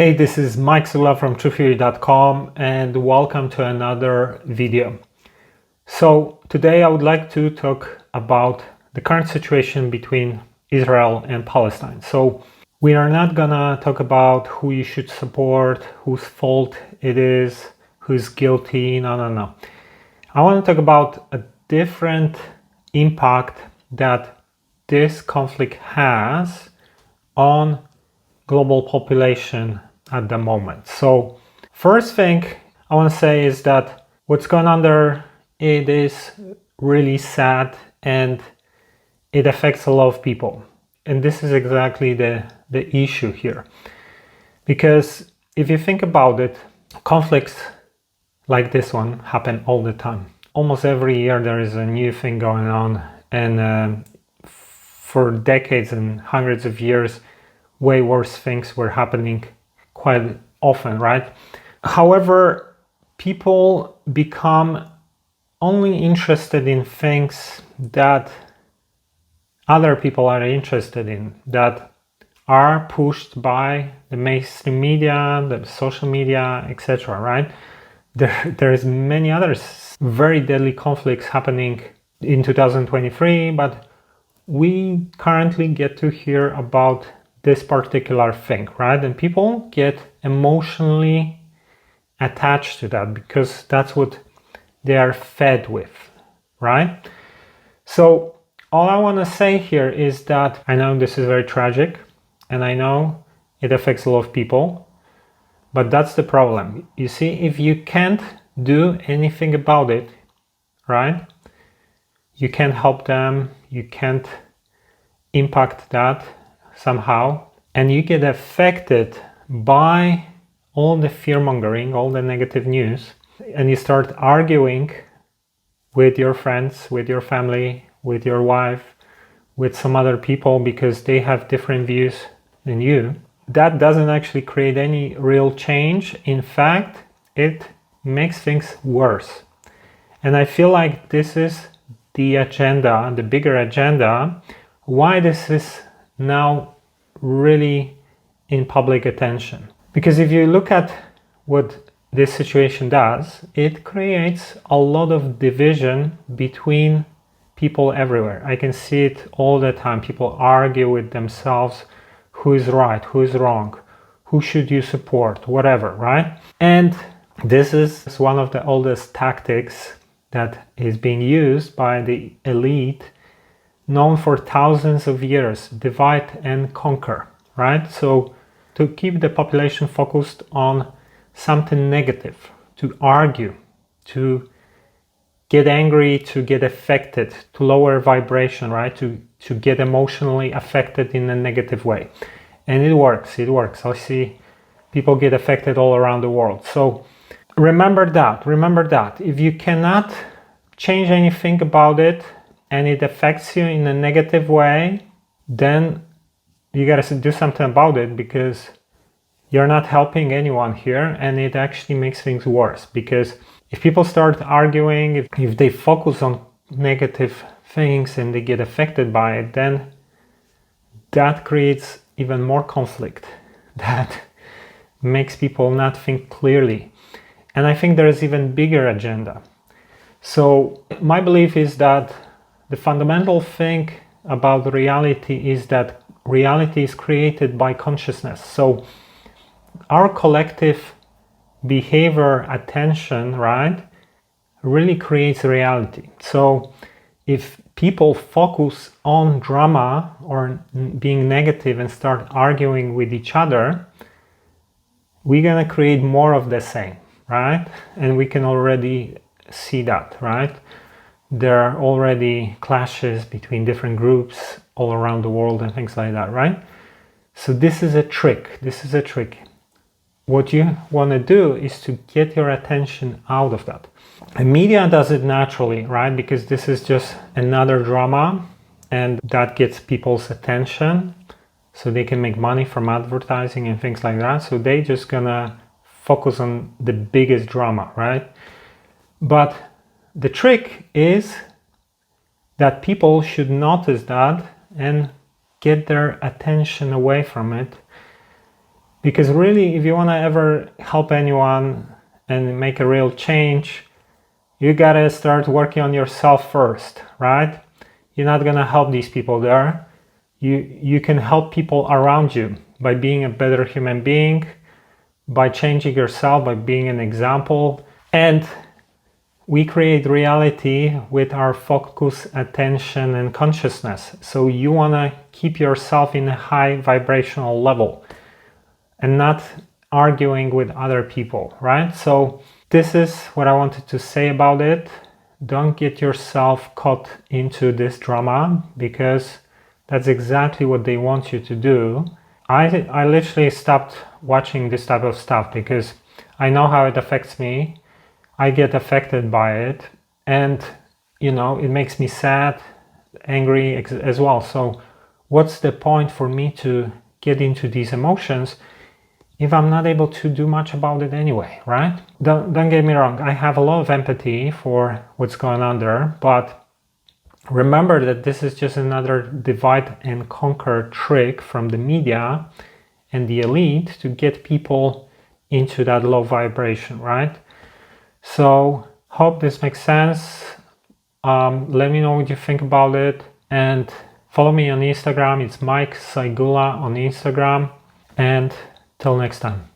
Hey, this is Mike Sula from TrueTheory.com and welcome to another video. So today I would like to talk about the current situation between Israel and Palestine. So we are not gonna talk about who you should support, whose fault it is, who's guilty, no. I want to talk about a different impact that this conflict has on global population at the moment. So first thing I want to say is that what's going on there, it is really sad and it affects a lot of people. And this is exactly the issue here. Because if you think about it, conflicts like this one happen all the time. Almost every year there is a new thing going on, and for decades and hundreds of years way worse things were happening quite often, right? However, people become only interested in things that other people are interested in, that are pushed by the mainstream media, the social media, etc., right? There is many others very deadly conflicts happening in 2023, but we currently get to hear about this particular thing, right? And people get emotionally attached to that because that's what they are fed with, right? So all I want to say here is that I know this is very tragic and I know it affects a lot of people, but that's the problem. You see, if you can't do anything about it, right? You can't help them, you can't impact that somehow, and you get affected by all the fear mongering, all the negative news, and you start arguing with your friends, with your family, with your wife, with some other people because they have different views than you. That doesn't actually create any real change. In fact, it makes things worse. And I feel like this is the agenda, the bigger agenda, why this is now really in public attention. Because if you look at what this situation does, it creates a lot of division between people everywhere. I can see it all the time. People argue with themselves, who is right, who is wrong, who should you support, whatever, right? And this is one of the oldest tactics that is being used by the elite, known for thousands of years, divide and conquer, right? So to keep the population focused on something negative, to argue, to get angry, to get affected, to lower vibration, right? To get emotionally affected in a negative way. And it works. I see people get affected all around the world. So remember that. If you cannot change anything about it, and it affects you in a negative way, then you gotta do something about it because you're not helping anyone here, and it actually makes things worse. Because if people start arguing, if they focus on negative things and they get affected by it, then that creates even more conflict. That makes people not think clearly. And I think there is even bigger agenda. So my belief is that the fundamental thing about reality is that reality is created by consciousness. So our collective behavior, attention, right, really creates reality. So if people focus on drama or being negative and start arguing with each other, we're gonna create more of the same, right? And we can already see that, right? There are already clashes between different groups all around the world and things like that, right? So this is a trick. What you want to do is to get your attention out of that. And media does it naturally, right? Because this is just another drama and that gets people's attention so they can make money from advertising and things like that. So they just gonna focus on the biggest drama, right? But the trick is that people should notice that and get their attention away from it Because really, if you want to ever help anyone and make a real change, you gotta start working on yourself first, right? You're not gonna help these people there. You can help people around you by being a better human being, by changing yourself, by being an example. And we create reality with our focus, attention, and consciousness. So you wanna keep yourself in a high vibrational level and not arguing with other people, right? So this is what I wanted to say about it. Don't get yourself caught into this drama, because that's exactly what they want you to do. I literally stopped watching this type of stuff because I know how it affects me. I get affected by it, and it makes me sad, angry as well. So what's the point for me to get into these emotions if I'm not able to do much about it anyway, right? Don't get me wrong, I have a lot of empathy for what's going on there, but remember that this is just another divide and conquer trick from the media and the elite to get people into that low vibration, right? So hope this makes sense. Let me know what you think about it, and follow me on Instagram. It's Mike Saigula on Instagram, and till next time.